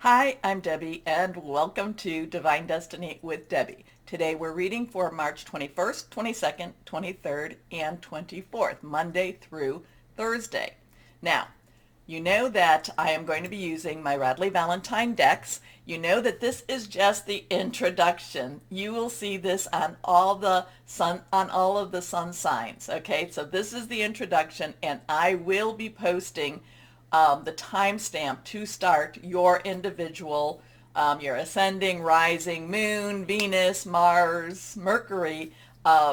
Hi, I'm Debbie, and welcome to Divine Destiny with Debbie. Today we're reading for March 21st, 22nd, 23rd, and 24th, Monday through Thursday. Now, you know that I am going to be using my Radley Valentine decks. You know that this is just the introduction. You will see this on all of the sun signs. Okay, so this is the introduction, and I will be posting the timestamp to start your individual, your ascending, rising, moon, Venus, Mars, Mercury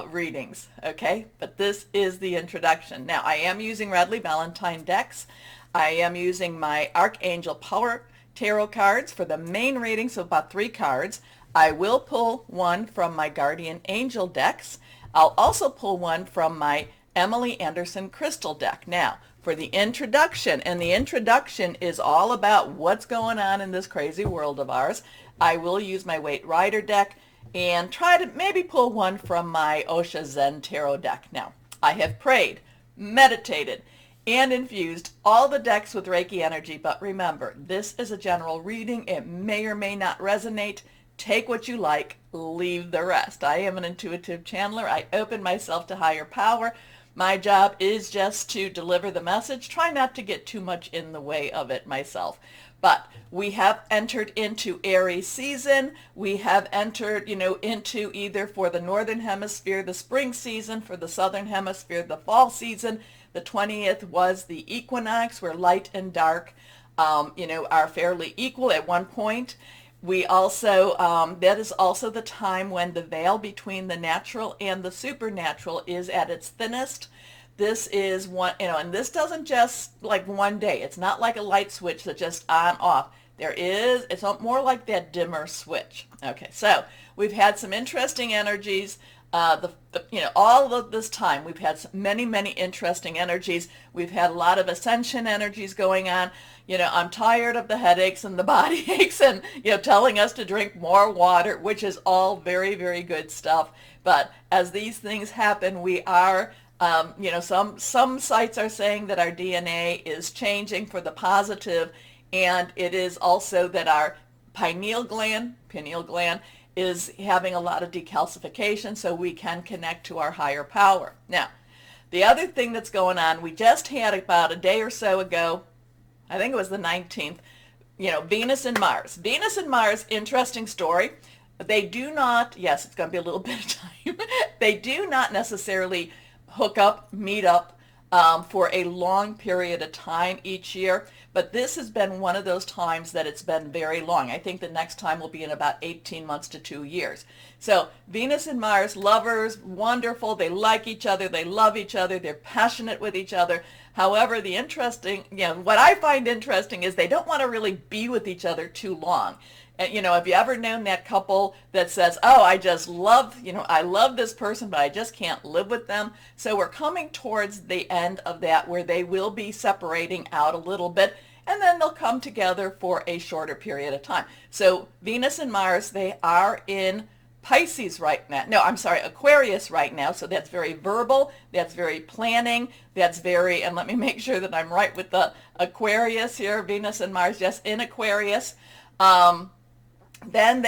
readings. Okay, but this is the introduction. Now, I am using Radley Valentine decks. I am using my Archangel Power Tarot cards for the main reading, so about 3 cards. I will pull one from my Guardian Angel decks. I'll also pull one from my Emily Anderson Crystal deck. Now, for the introduction, and the introduction is all about what's going on in this crazy world of ours, I will use my Waite Rider deck and try to maybe pull one from my Osha Zen Tarot deck. Now, I have prayed, meditated, and infused all the decks with Reiki energy, but remember, this is a general reading. It may or may not resonate. Take what you like, leave the rest. I am an intuitive channeler. I open myself to higher power. My job is just to deliver the message. Try not to get too much in the way of it myself. But we have entered into Aries season. We have entered, into either for the Northern Hemisphere, the spring season, for the Southern Hemisphere, the fall season. The 20th was the equinox, where light and dark, are fairly equal at one point. We also, that is also the time when the veil between the natural and the supernatural is at its thinnest. This is one, and this doesn't just like one day. It's not like a light switch that just on off. It's more like that dimmer switch. Okay, so we've had some interesting energies. All of this time we've had many, many interesting energies. We've had a lot of ascension energies going on. I'm tired of the headaches and the body aches and, telling us to drink more water, which is all very, very good stuff. But as these things happen, we are, some sites are saying that our DNA is changing for the positive, and it is also that our pineal gland, is having a lot of decalcification, so we can connect to our higher power. Now, the other thing that's going on, we just had about a day or so ago, I think it was the 19th, Venus and Mars. Venus and Mars, interesting story. They do not, yes, it's going to be a little bit of time. They do not necessarily hook up, meet up for a long period of time each year. But this has been one of those times that it's been very long. I think the next time will be in about 18 months to 2 years. So Venus and Mars, lovers, wonderful. They like each other. They love each other. They're passionate with each other. However, what I find interesting is they don't want to really be with each other too long. And, have you ever known that couple that says, oh, I just love, I love this person, but I just can't live with them? So we're coming towards the end of that, where they will be separating out a little bit, and then they'll come together for a shorter period of time. So Venus and Mars, they are in Pisces right now. No, I'm sorry, Aquarius right now. So that's very verbal. That's very planning. That's very, and let me make sure that I'm right with the Aquarius here. Venus and Mars, yes, in Aquarius. Then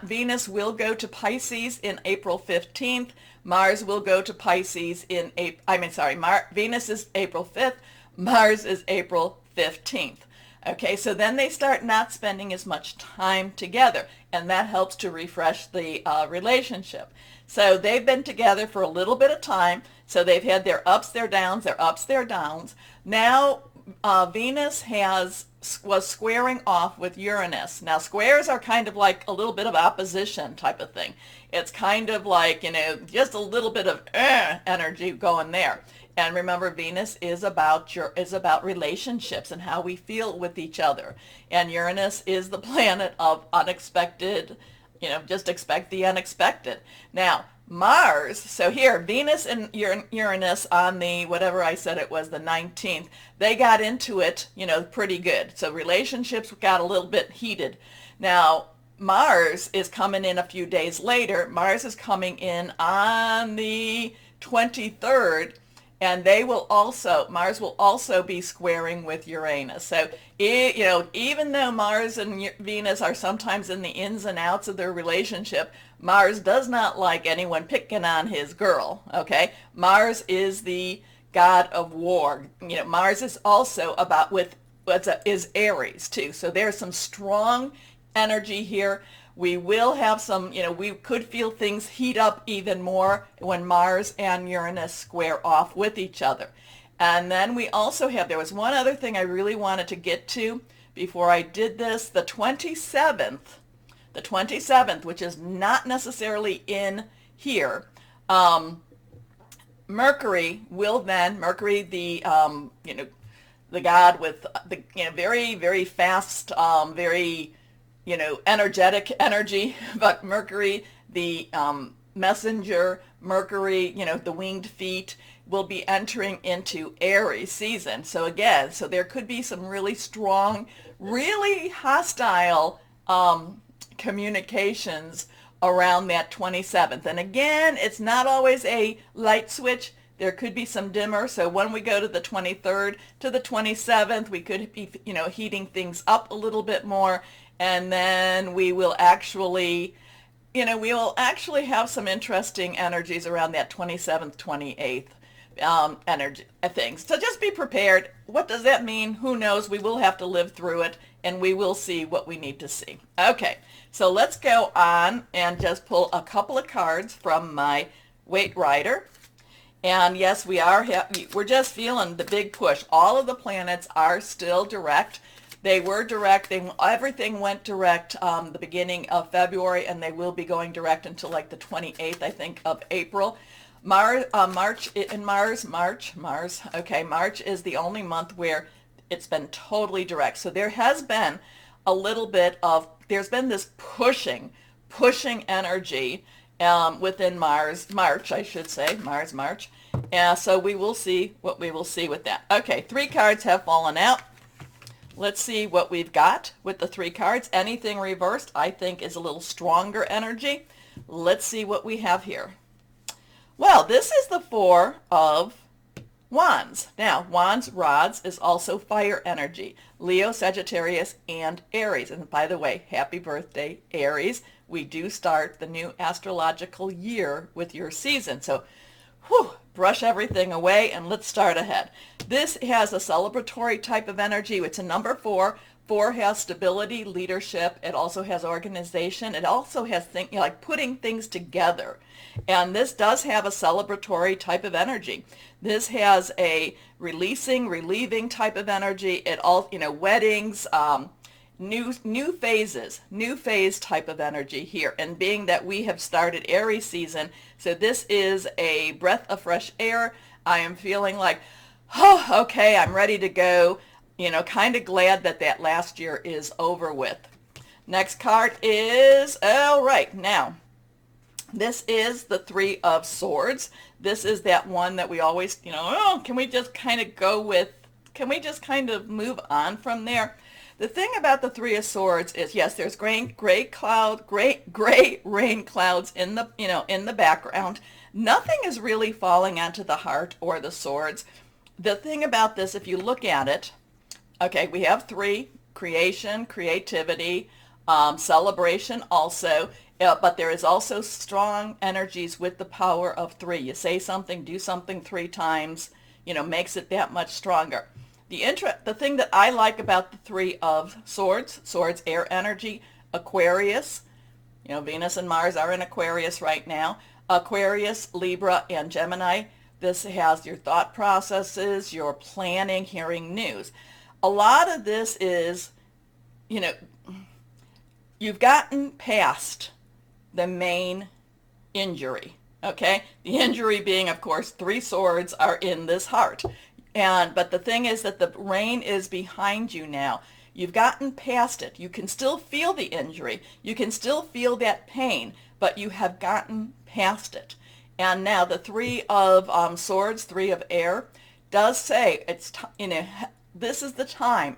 Venus will go to Pisces in April 15th. Mars will go to Pisces Venus is April 5th. Mars is April 15th. Okay, so then they start not spending as much time together, and that helps to refresh the relationship. So they've been together for a little bit of time, so they've had their ups, their downs, their ups, their downs. Now Venus was squaring off with Uranus. Now squares are kind of like a little bit of opposition type of thing. It's kind of like, just a little bit of energy going there. And remember, Venus is about relationships and how we feel with each other. And Uranus is the planet of unexpected, just expect the unexpected. Now, Mars, so here, Venus and Uranus on the, whatever I said it was, the 19th, they got into it, pretty good. So relationships got a little bit heated. Now, Mars is coming in a few days later. Mars is coming in on the 23rd, and Mars will also be squaring with Uranus. So, even though Mars and Venus are sometimes in the ins and outs of their relationship, Mars does not like anyone picking on his girl, okay? Mars is the god of war. Mars is also is Aries too. So there's some strong energy here. We will have some, we could feel things heat up even more when Mars and Uranus square off with each other. And then we also there was one other thing I really wanted to get to before I did this, the 27th, which is not necessarily in here. Mercury, the god with the very, very fast, very energetic energy, but Mercury, the messenger, Mercury, the winged feet, will be entering into Aries season. So there could be some really strong, really hostile communications around that 27th. And again, it's not always a light switch. There could be some dimmer. So when we go to the 23rd to the 27th, we could be, heating things up a little bit more. And then we will actually have some interesting energies around that 27th, 28th energy things. So just be prepared. What does that mean? Who knows? We will have to live through it, and we will see what we need to see. Okay, so let's go on and just pull a couple of cards from my Weight Rider. And yes, we're just feeling the big push. All of the planets are still direct. They were direct. Everything went direct the beginning of February, and they will be going direct until like the 28th, I think, of April. March is the only month where it's been totally direct. So there has been a little bit there's been this pushing energy within March, I should say, March. So we will see what we will see with that. Okay, 3 cards have fallen out. Let's see what we've got with the 3 cards. Anything reversed, I think, is a little stronger energy. Let's see what we have here. Well, this is the 4 of Wands. Now, Wands, rods, is also fire energy. Leo, Sagittarius, and Aries. And by the way, happy birthday, Aries. We do start the new astrological year with your season. So, brush everything away and let's start ahead. This has a celebratory type of energy. It's a number 4. 4 has stability, leadership. It also has organization. It also has like putting things together. And this does have a celebratory type of energy. This has a relieving type of energy. It all, weddings, new phase type of energy here. And being that we have started Aries season, so this is a breath of fresh air. I am feeling like, okay, I'm ready to go. Kind of glad that last year is over with. Next card is, all right, now, this is the 3 of Swords. This is that one that we always, can we just kind of move on from there? The thing about the 3 of Swords is, yes, there's gray rain clouds in the background. Nothing is really falling onto the heart or the swords. The thing about this, if you look at it, okay, we have 3, creation, creativity, celebration also, but there is also strong energies with the power of 3. You say something, do something 3 times, makes it that much stronger. The thing that I like about the 3 of Swords, air energy, Aquarius, Venus and Mars are in Aquarius right now, Aquarius, Libra, and Gemini. This has your thought processes, your planning, hearing news. A lot of this is, you've gotten past the main injury, okay? The injury being, of course, 3 swords are in this heart. But the thing is that the rain is behind you now. You've gotten past it. You can still feel the injury. You can still feel that pain, but you have gotten past it. And now the 3 of Swords, 3 of air, does say this is the time.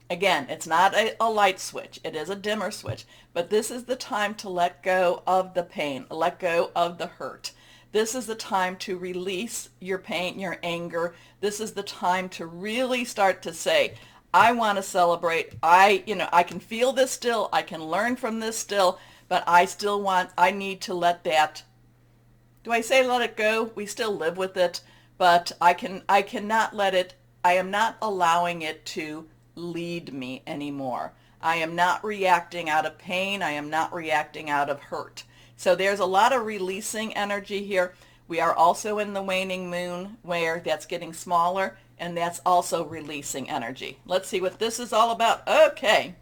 Again, it's not a light switch. It is a dimmer switch. But this is the time to let go of the pain, let go of the hurt. This is the time to release your pain, your anger. This is the time to really start to say, I want to celebrate. I can feel this still. I can learn from this still, but I need to let that, do I say let it go? We still live with it, but I cannot let it, I am not allowing it to lead me anymore. I am not reacting out of pain. I am not reacting out of hurt. So there's a lot of releasing energy here. We are also in the waning moon where that's getting smaller, and that's also releasing energy. Let's see what this is all about. Okay.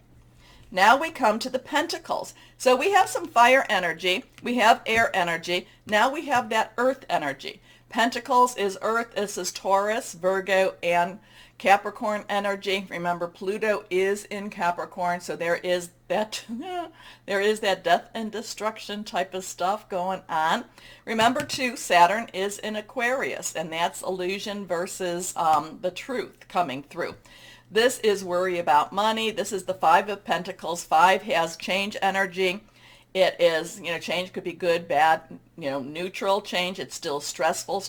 Now we come to the Pentacles. So we have some fire energy. We have air energy. Now we have that earth energy. Pentacles is earth. This is Taurus, Virgo, and Capricorn energy. Remember, Pluto is in Capricorn, so there is that death and destruction type of stuff going on. Remember too, Saturn is in Aquarius, and that's illusion versus the truth coming through. This is worry about money. This is the Five of Pentacles. Five has change energy. It is, change could be good, bad, neutral change. It's still stressful.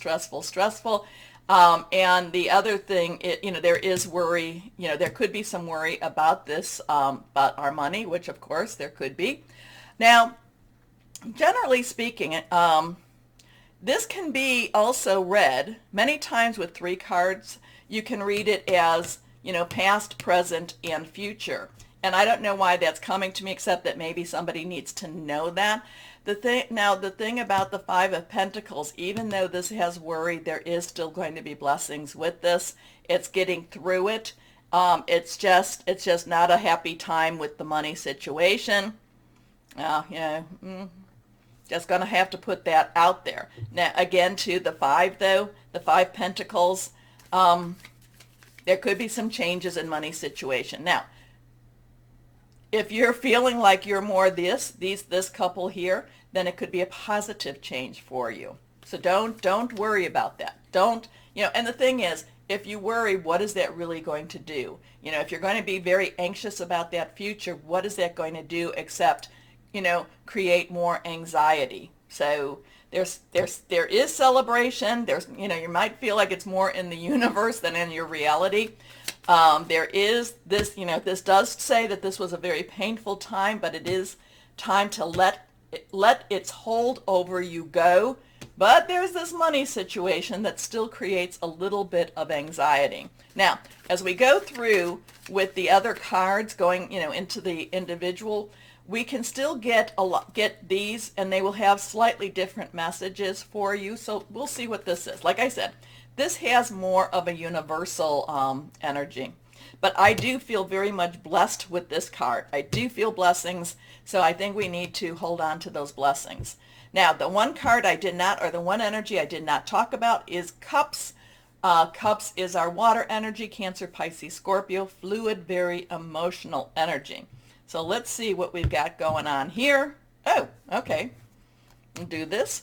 And the other thing, there is worry, there could be some worry about this, about our money, which of course there could be. Now, generally speaking, this can be also read many times with 3 cards. You can read it as, past, present, and future. And I don't know why that's coming to me, except that maybe somebody needs to know that. The thing about the Five of Pentacles, even though this has worry, there is still going to be blessings with this. It's getting through it. It's just not a happy time with the money situation. Just going to have to put that out there. Now, again, to the 5, though, the 5 Pentacles, there could be some changes in money situation. Now, if you're feeling like you're more this couple here, then it could be a positive change for you. So don't worry about that. And the thing is, if you worry, what is that really going to do? If you're going to be very anxious about that future, what is that going to do except, create more anxiety? So there is celebration. You might feel like it's more in the universe than in your reality. There is this, this does say that this was a very painful time, but it is time to let its hold over you go. But there's this money situation that still creates a little bit of anxiety. Now, as we go through with the other cards going, into the individual, we can still get these, and they will have slightly different messages for you. So we'll see what this is. Like I said, this has more of a universal energy. But I do feel very much blessed with this card. I do feel blessings, so I think we need to hold on to those blessings. Now, the one card the one energy I did not talk about is Cups. Cups is our water energy, Cancer, Pisces, Scorpio, fluid, very emotional energy. So let's see what we've got going on here. Oh, okay. We'll do this.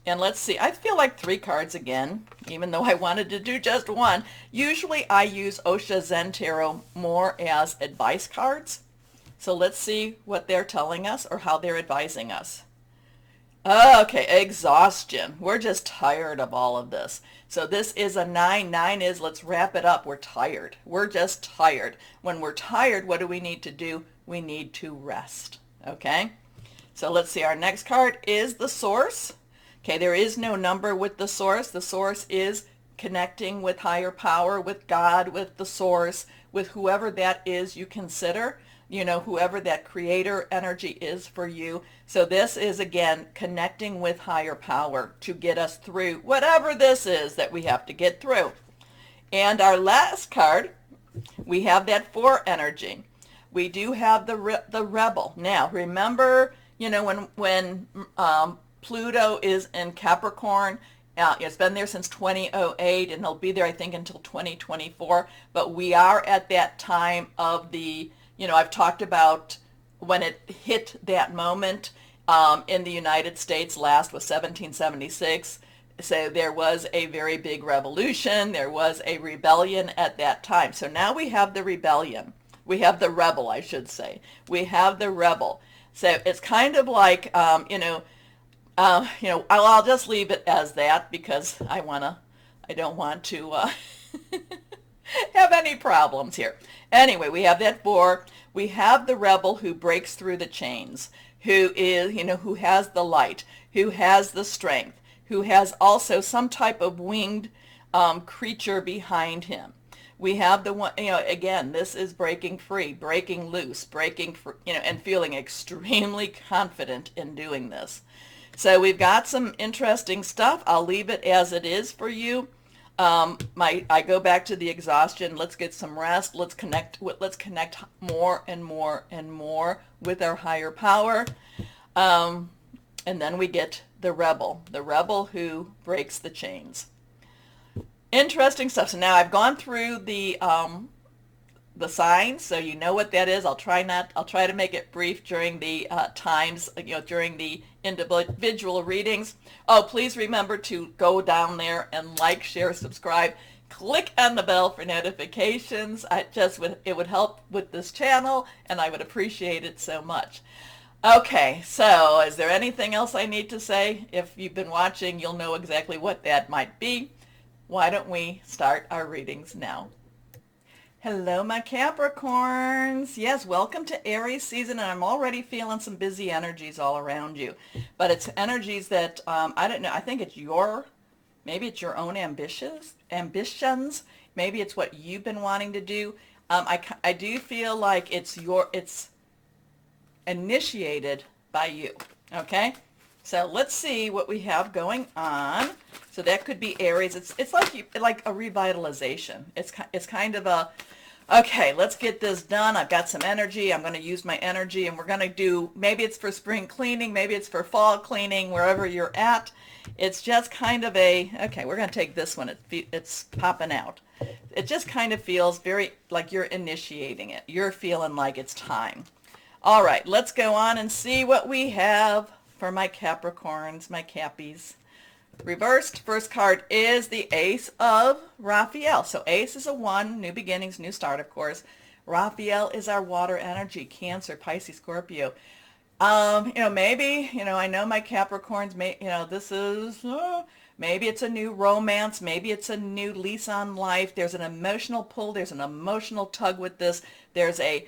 And let's see, I feel like 3 cards again, even though I wanted to do just 1. Usually I use Osho Zen Tarot more as advice cards. So let's see what they're telling us or how they're advising us. Okay, exhaustion. We're just tired of all of this. So this is a 9. 9 is let's wrap it up. We're tired. We're just tired. When we're tired, what do we need to do? We need to rest. Okay? So let's see. Our next card is the Source. Okay, there is no number with the Source. The Source is connecting with higher power, with God, with the Source, with whoever that is you consider, whoever that creator energy is for you. So this is, again, connecting with higher power to get us through whatever this is that we have to get through. And our last card, we have that 4 energy. We do have the Rebel. Now, remember, when Pluto is in Capricorn. It's been there since 2008, and it'll be there, I think, until 2024. But we are at that time of the, I've talked about when it hit that moment in the United States last was 1776. So there was a very big revolution. There was a rebellion at that time. So now we have the rebellion. We have the rebel, I should say. We have the rebel. So it's kind of like, I'll just leave it as that because I don't want to have any problems here. Anyway, we have that 4. We have the rebel who breaks through the chains, who is, who has the light, who has the strength, who has also some type of winged creature behind him. We have the one, again, this is breaking free, breaking loose, and feeling extremely confident in doing this. So we've got some interesting stuff. I'll leave it as it is for you. I go back to the exhaustion. Let's get some rest. Let's connect more and more and more with our higher power. And then we get the rebel who breaks the chains. Interesting stuff. So now I've gone through the signs, so you know what that is. I'll try to make it brief during the times, during the individual readings. Oh, please remember to go down there and like, share, subscribe. Click on the bell for notifications. It would help with this channel, and I would appreciate it so much. Okay, so is there anything else I need to say? If you've been watching, you'll know exactly what that might be. Why don't we start our readings now? Hello, my Capricorns. Yes, welcome to Aries season, and I'm already feeling some busy energies all around you. But it's energies that, I don't know, I think maybe it's your own ambitions. Maybe it's what you've been wanting to do. I do feel like it's initiated by you, okay? So let's see what we have going on. So that could be Aries. It's like a revitalization. It's kind of a, okay, let's get this done. I've got some energy. I'm going to use my energy, and we're going to do, maybe it's for spring cleaning, maybe it's for fall cleaning, wherever you're at. It's just kind of okay, we're going to take this one. It's popping out. It just kind of feels very like you're initiating it. You're feeling like it's time. All right, let's go on and see what we have for my Capricorns, my Cappies. Reversed, first card is the Ace of Raphael. So Ace is a 1, new beginnings, new start, of course. Raphael is our water energy, Cancer, Pisces, Scorpio. Maybe, I know my Capricorns, this is, maybe it's a new romance, maybe it's a new lease on life. There's an emotional pull, there's an emotional tug with this. There's a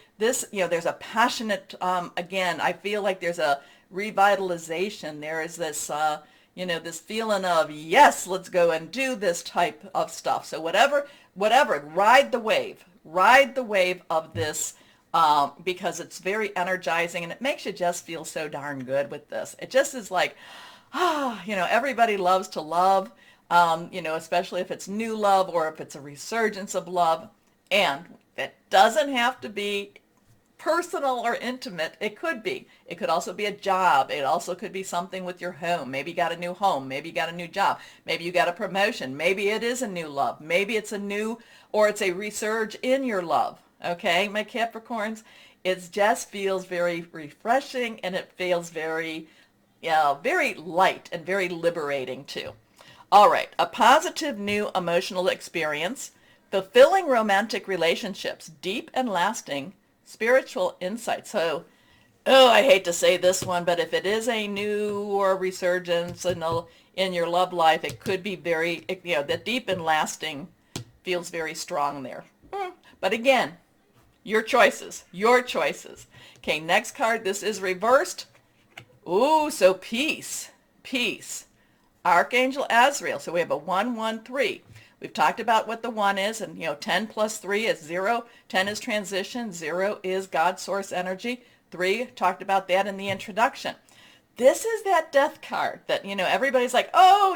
passionate, again, I feel like there's a revitalization. There is this, this feeling of, yes, let's go and do this type of stuff. So whatever, ride the wave of this, because it's very energizing, and it makes you just feel so darn good with this. It just is like, everybody loves to love, especially if it's new love or if it's a resurgence of love. And it doesn't have to be personal or intimate. It could be. It could also be a job. It also could be something with your home. Maybe you got a new home. Maybe you got a new job. Maybe you got a promotion. Maybe it is a new love. Maybe it's it's a resurge in your love. Okay, my Capricorns, it just feels very refreshing, and it feels very light and very liberating too. All right, a positive new emotional experience, fulfilling romantic relationships, deep and lasting spiritual insight. So, I hate to say this one, but if it is a new or resurgence in your love life, it could be very, the deep and lasting feels very strong there. But again, your choices. Okay, next card, this is reversed. Ooh, so peace. Archangel Azrael. So we have a 1-1-3. We've talked about what the 1 is, and 10 plus 3 is 0. 10 is transition, 0 is God source energy. 3, talked about that in the introduction. This is that death card that, everybody's like, oh,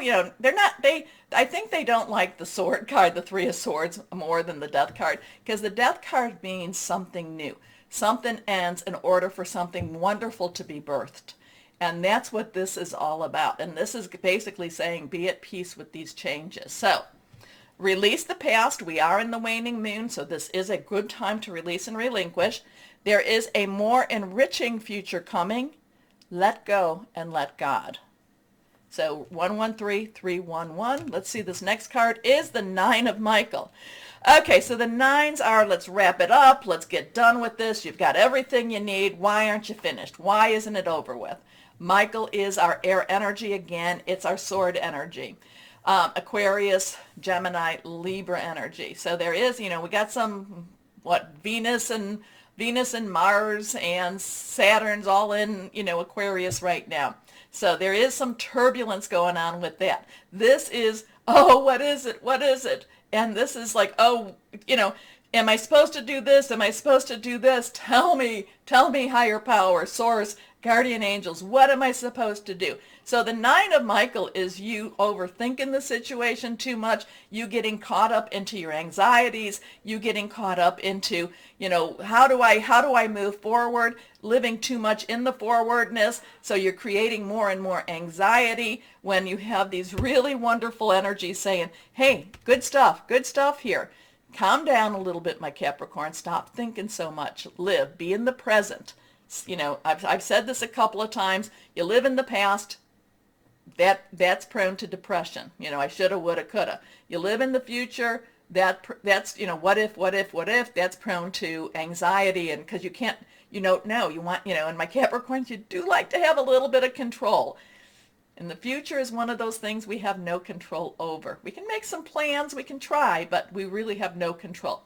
I think they don't like the sword card, the 3 of swords, more than the death card, because the death card means something new. Something ends in order for something wonderful to be birthed. And that's what this is all about. And this is basically saying, be at peace with these changes. So, release the past. We are in the waning moon, so this is a good time to release and relinquish. There is a more enriching future coming. Let go and let God. So 1-1-3, 3-1-1. Let's see, this next card is the 9 of Michael. Okay, so the 9s are, let's wrap it up. Let's get done with this. You've got everything you need. Why aren't you finished? Why isn't it over with? Michael is our air energy again. It's our sword energy. Aquarius, Gemini, Libra energy. So there is, we got some, Venus and Mars and Saturn's all in, Aquarius right now. So there is some turbulence going on with that. This is, oh, what is it? What is it? And this is like, oh, am I supposed to do this? Am I supposed to do this? Tell me, higher power, source, guardian angels, what am I supposed to do? So the 9 of Michael is you overthinking the situation too much, you getting caught up into your anxieties, you getting caught up into, how do I move forward, living too much in the forwardness, so you're creating more and more anxiety when you have these really wonderful energies saying, hey, good stuff here. Calm down a little bit, my Capricorn. Stop thinking so much. Live. Be in the present. I've said this a couple of times. You live in the past, that's prone to depression. I shoulda, woulda, coulda. You live in the future, that's what if, that's prone to anxiety, and because you can't, you want, and my Capricorns, you do like to have a little bit of control. And the future is one of those things we have no control over. We can make some plans, we can try, but we really have no control.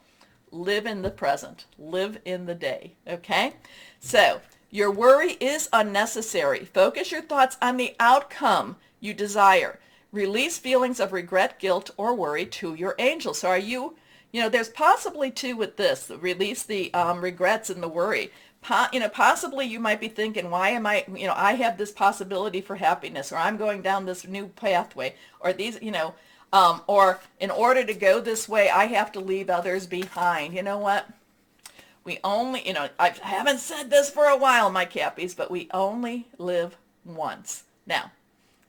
Live in the present. Live in the day. Okay? So, your worry is unnecessary. Focus your thoughts on the outcome you desire. Release feelings of regret, guilt, or worry to your angels. So are you, there's possibly too with this, release the regrets and the worry. Possibly you might be thinking, why am I, I have this possibility for happiness, or I'm going down this new pathway, or these, or in order to go this way, I have to leave others behind. You know what? We only, I haven't said this for a while, my Cappies, but we only live once. Now,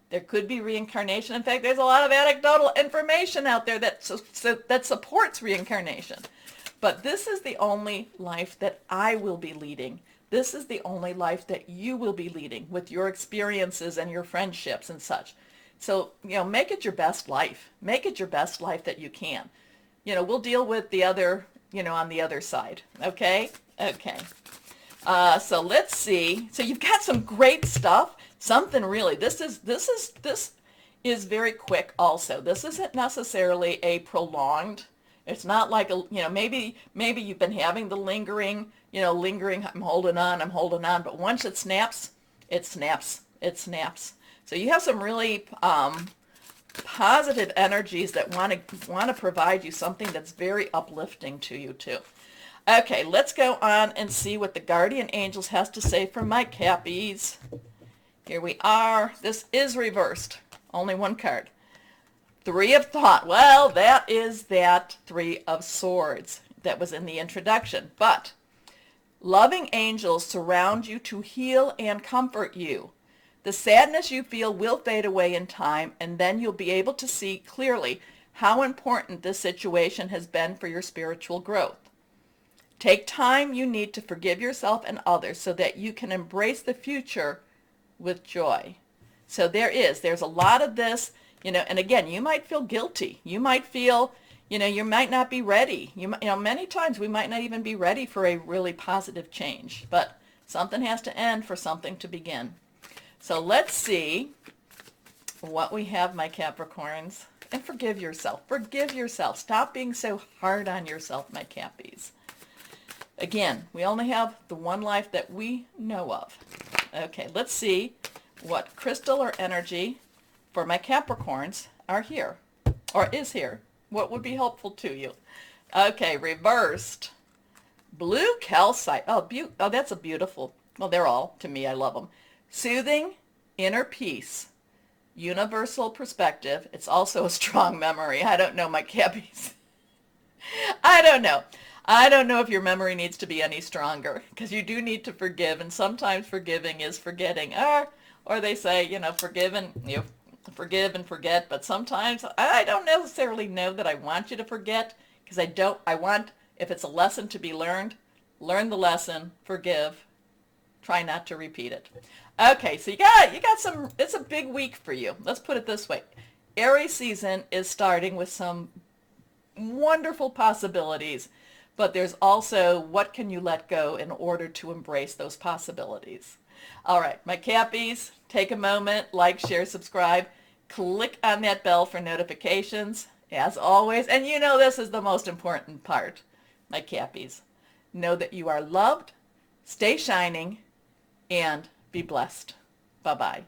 there could be reincarnation. In fact, there's a lot of anecdotal information out there that supports reincarnation. But this is the only life that I will be leading. This is the only life that you will be leading with your experiences and your friendships and such. So, make it your best life. Make it your best life that you can. We'll deal with the other, on the other side. Okay? Okay. So let's see. So you've got some great stuff. Something really, this is very quick also. This isn't necessarily a prolonged. It's not like maybe you've been having the lingering, I'm holding on, but once it snaps, it snaps. So you have some really positive energies that want to provide you something that's very uplifting to you too. Okay, let's go on and see what the guardian angels has to say for my Cappies. Here we are. This is reversed. Only one card. 3 of Thought. Well, that is that 3 of Swords that was in the introduction. But loving angels surround you to heal and comfort you. The sadness you feel will fade away in time, and then you'll be able to see clearly how important this situation has been for your spiritual growth. Take time you need to forgive yourself and others so that you can embrace the future with joy. So there's a lot of this, and again, you might feel guilty. You might feel, you might not be ready. Many times we might not even be ready for a really positive change, but something has to end for something to begin. So let's see what we have, my Capricorns. And forgive yourself. Forgive yourself. Stop being so hard on yourself, my Cappies. Again, we only have the one life that we know of. Okay, let's see what crystal or energy for my Capricorns are here, or is here. What would be helpful to you? Okay, reversed. Blue calcite. Oh, that's a beautiful, well, they're all, to me, I love them. Soothing, inner peace, universal perspective. It's also a strong memory. I don't know, my Cappies. I don't know. I don't know if your memory needs to be any stronger, because you do need to forgive, and sometimes forgiving is forgetting. Or they say, forgive and forget, but sometimes I don't necessarily know that I want you to forget, because I want, if it's a lesson to be learned, learn the lesson, forgive, try not to repeat it. Okay, so you got some, it's a big week for you. Let's put it this way. Aries season is starting with some wonderful possibilities but there's also what can you let go in order to embrace those possibilities. All right, my Cappies, take a moment, like, share, subscribe, click on that bell for notifications, as always. And you know this is the most important part, my Cappies. Know that you are loved, stay shining, and be blessed. Bye-bye.